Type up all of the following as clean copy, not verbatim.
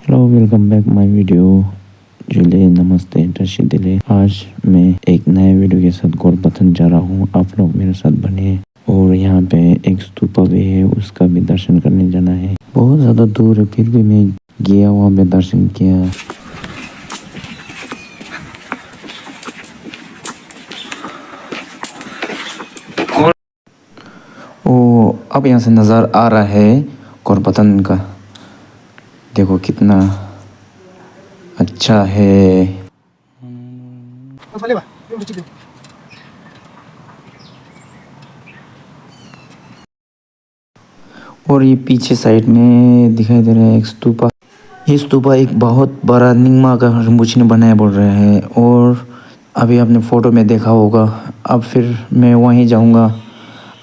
Hello, welcome back my video. जुले नमस्ते दर्शी दिले। आज मैं एक नए वीडियो के साथ गोरपतन जा रहा हूँ। आप लोग मेरे साथ बने। और यहाँ पे एक स्तूपा भी है, उसका भी दर्शन करने जाना है। बहुत ज़्यादा दूर है, फिर भी मैं गया, वहाँ पे दर्शन किया। ओ, अब यहाँ से नज़र आ रहा है गोरपतन का। देखो कितना अच्छा है। और ये पीछे साइड में दिखाई दे रहा है एक स्तूपा। ये स्तूपा एक बहुत बड़ा निंगमा का मुझे ने बनाया बोल रहे हैं। और अभी आपने फ़ोटो में देखा होगा। अब फिर मैं वहीं जाऊंगा।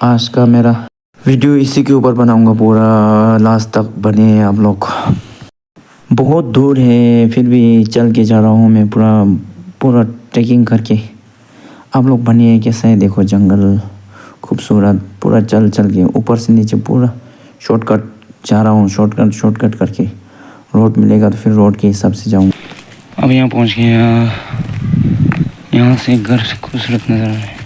आज का मेरा वीडियो इसी के ऊपर बनाऊंगा, पूरा लास्ट तक बने आप लोग। बहुत दूर है, फिर भी चल के जा रहा हूँ मैं, पूरा पूरा ट्रैकिंग करके। आप लोग बनिए कैसा है, देखो जंगल खूबसूरत, पूरा चल चल के ऊपर से नीचे पूरा शॉर्टकट जा रहा हूँ। शॉर्टकट करके रोड मिलेगा तो फिर रोड के हिसाब से जाऊँगा। अब यहाँ पहुँच गया। यहाँ से घर खूबसूरत नज़र आ रहा है।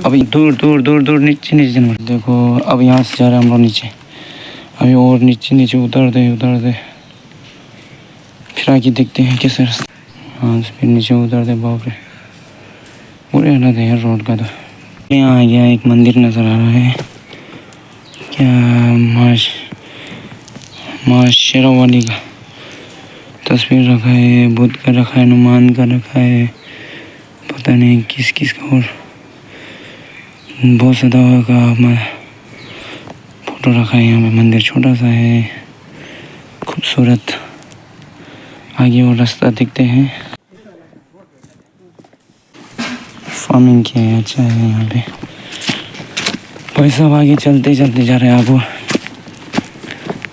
अभी दूर दूर दूर दूर नीचे नीचे देखो। अब यहाँ से जा रहे हैं हम लोग नीचे। अभी और नीचे नीचे उतर दे फिर आगे देखते हैं कैसे रास्ता। हाँ, फिर नीचे उतर दे। बाप रे, पूरे हालत है यार रोड का। तो यहाँ आ गया, एक मंदिर नज़र आ रहा है। क्या माँ शेरावाली का तस्वीर रखा है, बुद्ध का रखा है, हनुमान का रखा है, पता नहीं किस किस का। और बहुत ज़्यादा का फोटो रखा है। यहाँ पे मंदिर छोटा सा है, खूबसूरत। आगे और रास्ता दिखते हैं। फार्मिंग किया है, अच्छा है यहाँ पे। भाई साहब आगे चलते चलते जा रहे हैं। आप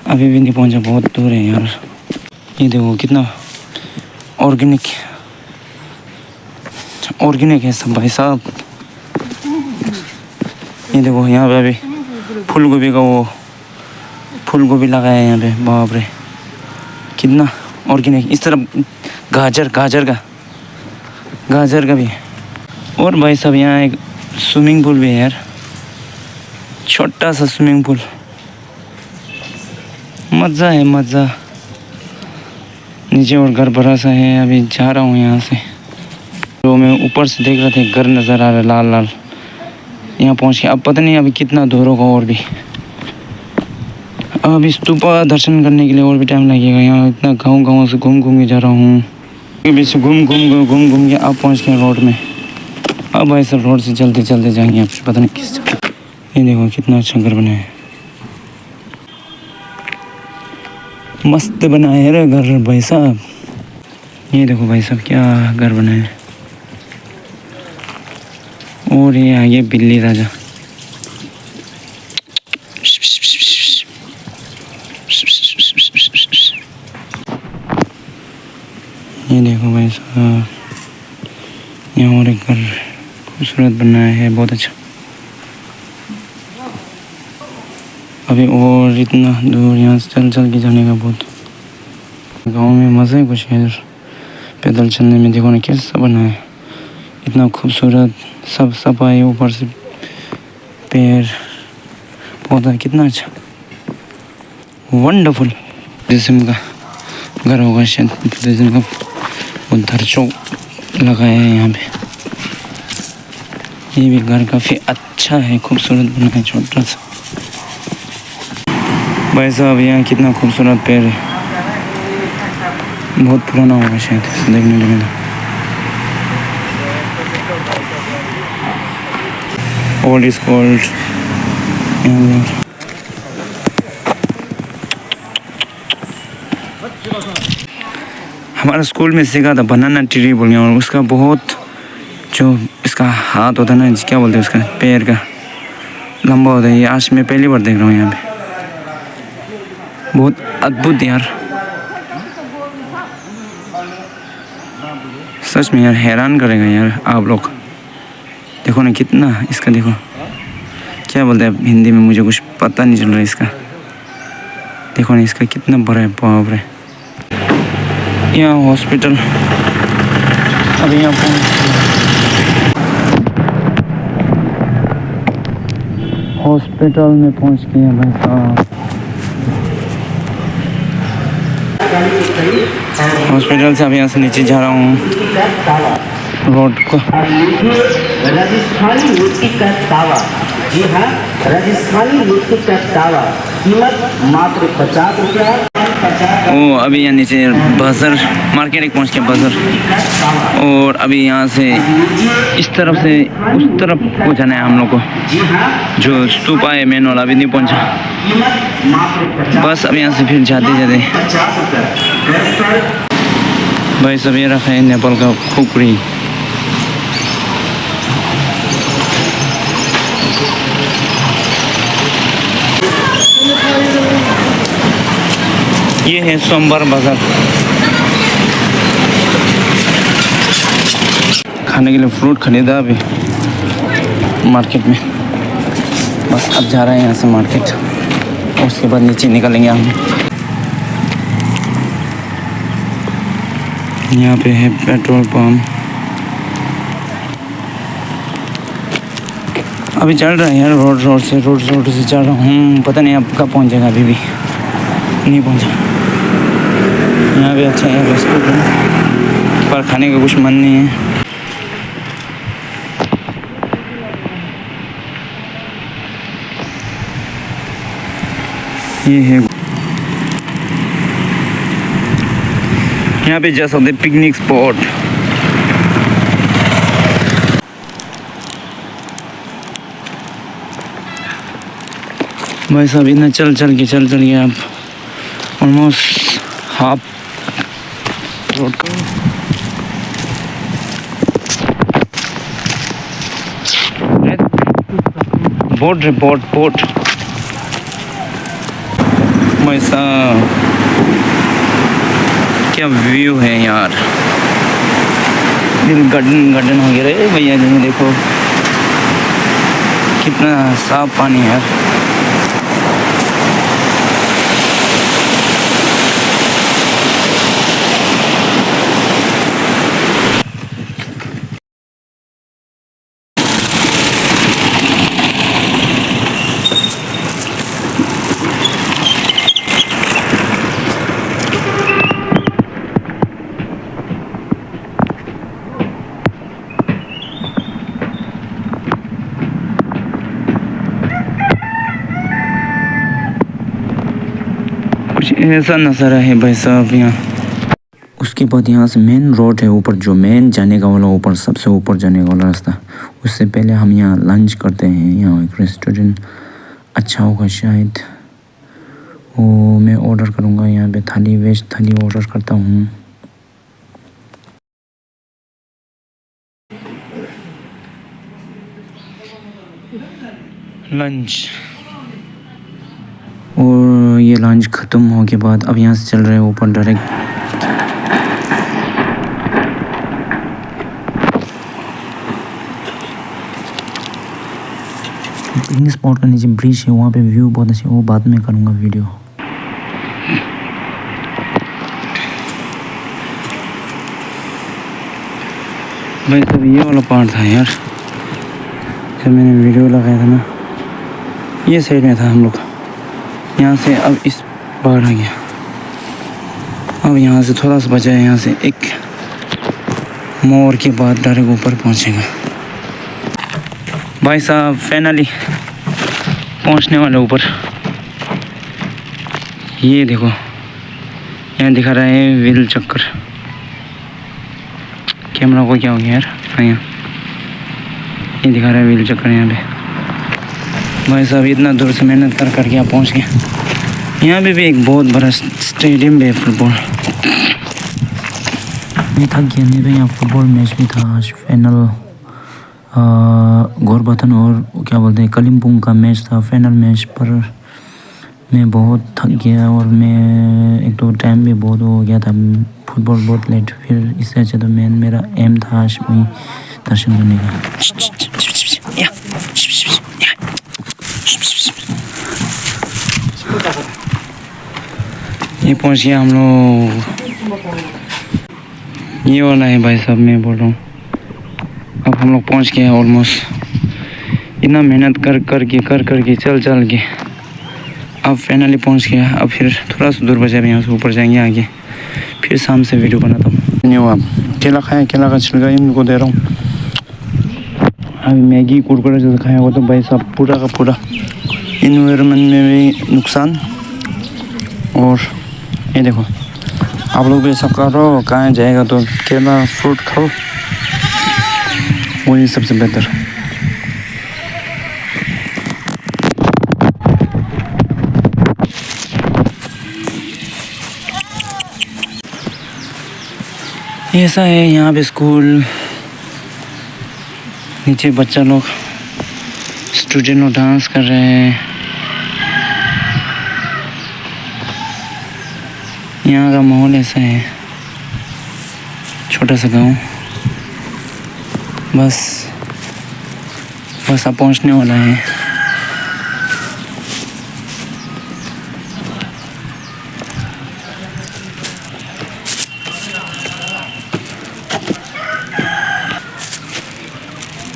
अभी भी नहीं पहुँचा, बहुत दूर है यार। ये देखो कितना ऑर्गेनिक है सब भाई साहब। ये देखो यहाँ पे अभी फूल गोभी लगाया है यहाँ पे। बाप रे, कितना ऑर्गेनिक। इस तरफ गाजर का भी है। और भाई साहब यहाँ एक स्विमिंग पूल भी है यार, छोटा सा स्विमिंग पूल। मज़ा है मज़ा। नीचे और घर बड़ा सा है। अभी जा रहा हूँ यहाँ से। तो मैं ऊपर से देख रहा था, घर नज़र आ रहा है लाल लाल। यहाँ पहुँच के अब पता नहीं अभी कितना दूर होगा। और भी अब स्तूपा दर्शन करने के लिए और भी टाइम लगेगा। यहाँ इतना गाँव से घूम के जा रहा हूँ। बीच घूम के अब पहुँच गए रोड में। अब ऐसा रोड से चलते जाएंगे। आप पता नहीं किस जगह। ये देखो कितना अच्छा घर बना है, मस्त बना है रे घर भाई साहब। ये देखो भाई साहब क्या घर बना है। और ये आगे बिल्ली राजा। ये देखो भाई साहब, यहाँ और एक घर खूबसूरत बनाया है, बहुत अच्छा। अभी और इतना दूर यहाँ से चल के जाने का। बहुत गांव में मज़ा ही कुछ है पैदल चलने में। देखो ना कैसा बना है, इतना खूबसूरत। सब सफाई, ऊपर से पेड़ पौधा, कितना अच्छा, वंडरफुल। बुद्धिज़्म का घर होगा शायद, बुद्धिज़्म का उधर चौक लगाया है यहाँ पे। ये भी घर काफ़ी अच्छा है, खूबसूरत बना है, छोटा सा। भाई साहब यहाँ कितना खूबसूरत पेड़ है, बहुत पुराना होगा शायद, देखने में मिला। Old is gold. हमारा स्कूल में सीखा था बनाना ट्री बोल गया। और उसका बहुत जो इसका हाथ होता है ना, क्या बोलते हैं उसका, पैर का लंबा होता है। ये आज मैं पहली बार देख रहा हूँ यहाँ पे। बहुत अद्भुत यार, सच में यार, हैरान करेगा यार आप लोग। देखो ना कितना इसका, देखो क्या बोलते हैं हिंदी में, मुझे कुछ पता नहीं चल रहा है इसका। देखो ना इसका कितना बड़ा है, बाप रे। यहाँ हॉस्पिटल। अभी यहाँ हॉस्पिटल में पहुँच गए हैं भाई साहब। हॉस्पिटल से अभी यहाँ से नीचे जा रहा हूँ रोड को। राजस्थानी मिट्टी का तावा, जी हाँ, राजस्थानी मिट्टी का तावा, कीमत मात्र 50 रुपया। ओ अभी यहाँ नीचे बाजार मार्केट पहुँच के बाजार, और अभी यहाँ से इस तरफ से उस तरफ को जाना है हम लोग को। जो स्तूपा है मेन वाला अभी नहीं पहुँचा, बस अब यहाँ से फिर जाते जाते भाई सब ये रखा है नेपाल का खुकरी। ये है सोमवार बाजार। खाने के लिए फ्रूट खरीदा अभी मार्केट में, बस अब जा रहे हैं यहाँ से मार्केट, और उसके बाद नीचे निकलेंगे हम। यहाँ पे है पेट्रोल पंप। अभी चल रहा है यार रोड से चल रहा हूँ, पता नहीं अब कब पहुँचेगा, अभी भी नहीं पहुँचा। यहाँ भी अच्छा है रेस्टोरेंट, पर खाने का कुछ मन नहीं है। ये है यहाँ पे जा सकते पिकनिक स्पॉट। भाई साहब इतना चल के आप ऑलमोस्ट हाफ रोड का बोट भाई साहब क्या व्यू है यार, दिल गार्डन हो गया रे भैया जी। देखो कितना साफ पानी है यार। ऐसा नज़ारा है भाई साहब यहाँ। उसके बाद यहाँ से मेन रोड है ऊपर, जो मेन जाने का वाला ऊपर, सबसे ऊपर जाने का वाला रास्ता। उससे पहले हम यहाँ लंच करते हैं। यहाँ एक रेस्टोरेंट अच्छा होगा शायद, वो मैं ऑर्डर करूँगा। यहाँ पे थाली, वेज थाली ऑर्डर करता हूँ। लंच, और ये लंच ख़त्म हो के बाद अब यहाँ से चल रहे हैं ऊपर डायरेक्ट। पिकनिक स्पॉट का नीचे ब्रिज है, वहाँ पे व्यू बहुत अच्छा है, वो बाद में करूँगा वीडियो। भाई तब ये वाला पार्ट था यार, जब मैंने वीडियो लगाया था ना, ये साइड में था हम लोग। यहाँ से अब इस बाहर आ गया। अब यहाँ से थोड़ा सा बचा है, यहाँ से एक मोड़ के बाद डायरेक्ट ऊपर पहुँचेगा। भाई साहब फाइनली पहुँचने वाले ऊपर। ये देखो यहाँ दिखा रहा है व्हील चक्कर। कैमरा को क्या हो गया यार, हाँ यहाँ ये दिखा रहा है व्हील चक्कर यहाँ पे। भाई साहब इतना दूर से मेहनत करके आप पहुँच गए। यहाँ पे भी एक बहुत बड़ा स्टेडियम भी है फुटबॉल। मैं थक गया, नहीं तो यहाँ फुटबॉल मैच भी था आज। फाइनल गोरबथन और क्या बोलते हैं कालिम्पोंग का मैच था, फाइनल मैच। पर मैं बहुत थक गया, और मैं एक तो टाइम भी बहुत हो गया था, फुटबॉल बहुत लेट। फिर इससे अच्छा तो मेरा एम था आज वही दर्शन करने का। ये पहुंच गया हम लोग ये वाला है भाई साहब, मैं बोल रहा हूँ। अब हम लोग पहुँच गए हैं ऑलमोस्ट। इतना मेहनत कर के चल के अब फाइनली पहुँच गया। अब फिर थोड़ा सा दूर बचा है, यहाँ से ऊपर जाएंगे आगे, फिर शाम से वीडियो बनाता हूँ। नहीं हो आप केला खाएँ, केला का छिलका इनको दे रहा हूँ। अभी मैगी कुरकुरे जो खाया वो तो भाई साहब पूरा का पूरा इन्वायरमेंट में भी नुकसान। और ये देखो, आप लोग भी सब करो, कहाँ जाएगा तो केला फ्रूट खाओ, वही सबसे बेहतर। ऐसा है यहाँ पे स्कूल। नीचे बच्चा लोग, स्टूडेंट लोग डांस कर रहे हैं। यहाँ का माहौल ऐसा है, छोटा सा गांव। बस अब पहुँचने वाला है।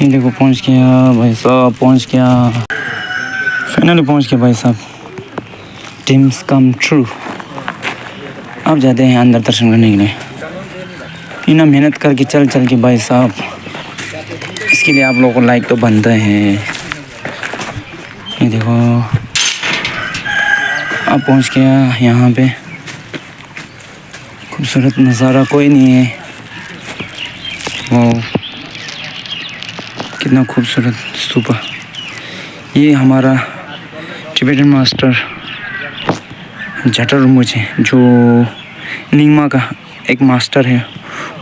ये देखो पहुँच गया भाई साहब, पहुँच गया, फाइनली पहुँच गया भाई साहब। Dreams come true. अब जाते हैं अंदर दर्शन करने के लिए। इतना मेहनत करके चल के भाई साहब, इसके लिए आप लोगों को लाइक तो बनता है। ये देखो अब पहुँच गया यहाँ पे। खूबसूरत नज़ारा, कोई नहीं है। वाह कितना खूबसूरत स्तूपा। ये हमारा टिबेटन मास्टर जटर rinpoche, जो निंगमा का एक मास्टर है,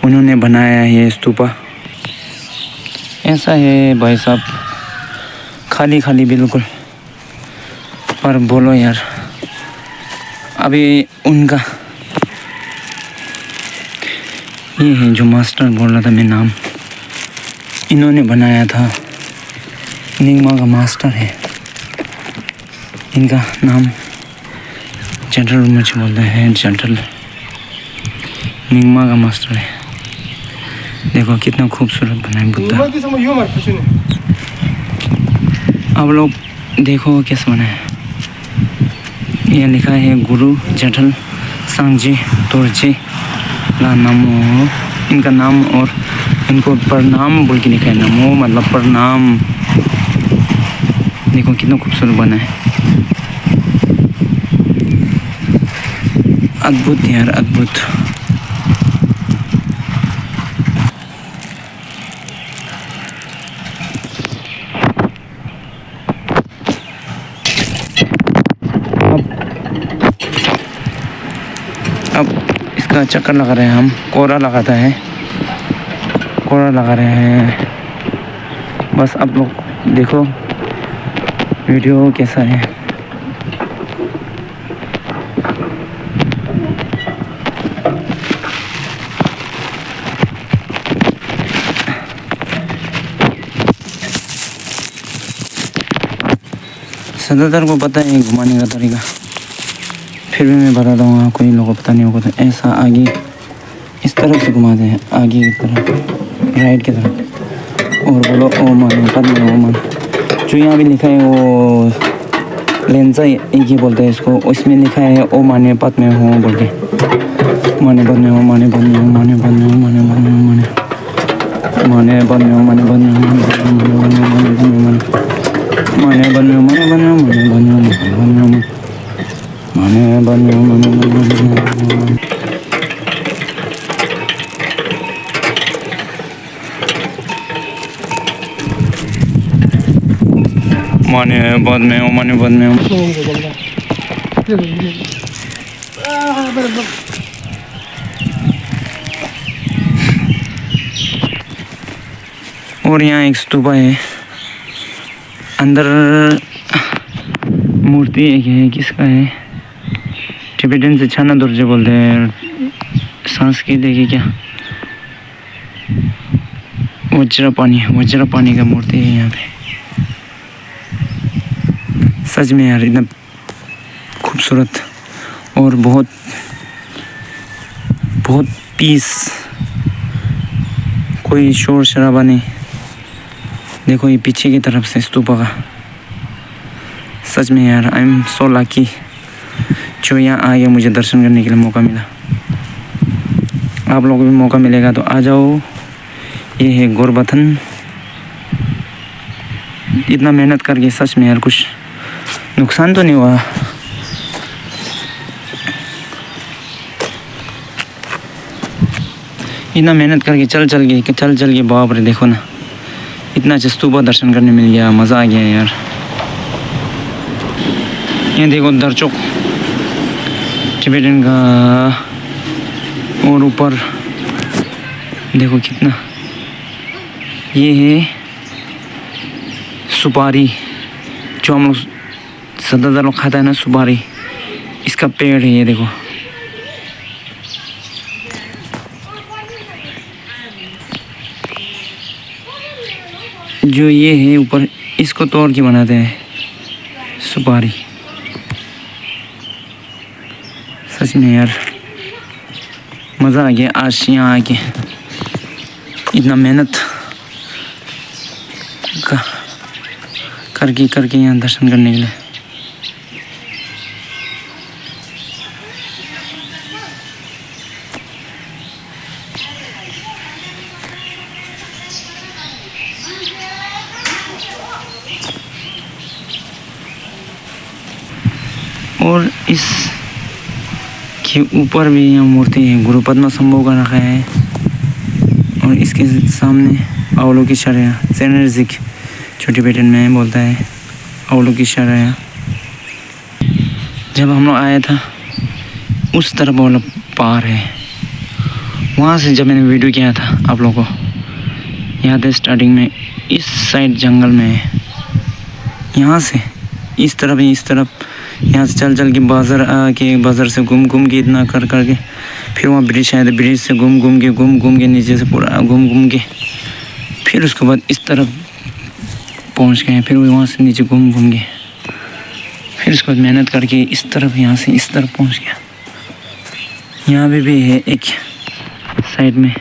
उन्होंने बनाया है ये स्तूपा। ऐसा है भाई साहब, खाली बिल्कुल। पर बोलो यार, अभी उनका ये है जो मास्टर बोल रहा था मैं नाम, इन्होंने बनाया था। निंगमा का मास्टर है, इनका नाम जटर rinpoche बोलते हैं। जटर निंगमा का मास्टर है। देखो कितना खूबसूरत बना है बुद्धा। अब लोग देखो कैसे बना है। यह लिखा है गुरु जटल सांगजी तोरजे ला नमो। इनका नाम और इनको प्रणाम बोल के लिखा है। नमो मतलब प्रणाम। देखो कितना खूबसूरत बना है। अद्भुत यार, अद्भुत। अब इसका चक्कर लगा रहे हैं हम, कोरा लगाता है, कोरा लगा रहे हैं। बस आप लोग देखो वीडियो कैसा है। ज़्यादातर को पता है घुमाने का तरीका, फिर भी मैं बताता हूँ आपको, इन लोगों को पता नहीं होगा। तो ऐसा आगे इस तरफ से घुमाते हैं, आगे की तरफ, राइट की तरफ, और बोलो ओ मान पद्म ओ मान। जो यहाँ भी लिखा है वो लेंसा एक ही बोलते हैं इसको। इसमें लिखा है ओ माने पद में हो बोल के, माने पद में हो, माने पद में हो, माने पद में हो, माने पद में हो, माने पद में हो, माने पद में हो, माने पद में हो, माने पद में हो, माने पद में हो, माने बन में माने बन में माने बन में माने बन में माने बन में माने बन में माने बन में। और यहाँ एक स्तूपा है, अंदर मूर्ति एक है, किसका है? टिबेटन से छाना दुर्जे बोलते हैं। संस्कृत है क्या? वज्र पानी का मूर्ति है यहाँ पे। सच में यार इतना खूबसूरत और बहुत पीस कोई शोर शराबा नहीं। देखो ये पीछे की तरफ से स्तूपा का। सच में यार आई एम सो लकी जो यहाँ आगे मुझे दर्शन करने के लिए मौका मिला। आप लोगों को भी मौका मिलेगा तो आ जाओ। ये है गोरबथन। इतना मेहनत करके सच में यार कुछ नुकसान तो नहीं हुआ। इतना मेहनत करके चल के बाप रे देखो ना, इतना अच्छा स्तूपा दर्शन करने मिल गया। मज़ा आ गया यार। ये देखो दरचोक टिबेटन का। और ऊपर देखो कितना, ये है सुपारी जो हम लोग ज़्यादातर लोग खाता है ना, सुपारी। इसका पेड़ है ये देखो। जो ये है ऊपर, इसको तोड़ के बनाते हैं सुपारी। सच में यार मज़ा आ गया आज यहाँ आके। इतना मेहनत करके यहाँ दर्शन करने के लिए। और इस के ऊपर भी यहाँ मूर्ति है, गुरु पद्मा संभव का रखा है। और इसके सामने अवलोकिशारया सेनर्जिक छोटी बेटन में बोलता है अवलोकिशारया। जब हम लोग आया था उस तरफ वाला पार है, वहाँ से जब मैंने वीडियो किया था आप लोगों को याद है। स्टार्टिंग में इस साइड जंगल में है, यहाँ से इस तरफ यहाँ से चल के बाज़ार से घूम के इतना कर के फिर वहाँ ब्रिज आया था। ब्रिज से घूम के नीचे से पूरा घूम के फिर उसके बाद इस तरफ पहुँच गए। फिर वहाँ से नीचे घूम के फिर उसके बाद मेहनत करके इस तरफ, यहाँ से इस तरफ पहुँच गया। यहाँ भी है एक साइड में,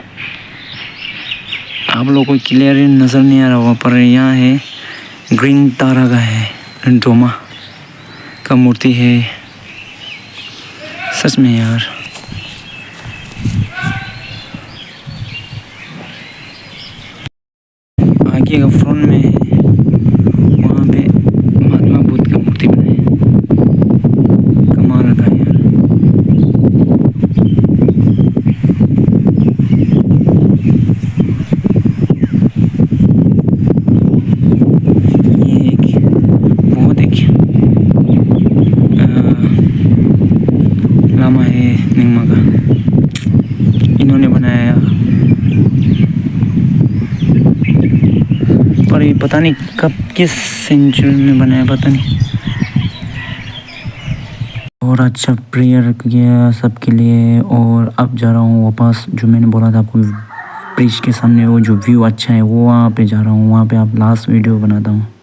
आप लोगों को क्लियर नज़र नहीं आ रहा होगा, पर यहाँ है ग्रीन तारा का है, डोमा का मूर्ति है। सच में यार आगे का फ्रंट में है, वहाँ पे महात्मा बुद्ध का मूर्ति बनाए। कमाल का यार। ये एक लामा है निंगमा का, इन्होंने बनाया। पर ये पता नहीं कब किस सेंचुरी में बनाया, पता नहीं। और अच्छा प्रेयर किया सबके लिए। और अब जा रहा हूँ वापस, जो मैंने बोला था आपको ब्रिज के सामने वो जो व्यू अच्छा है वो वहाँ पे जा रहा हूँ। वहाँ पे आप लास्ट वीडियो बनाता हूँ।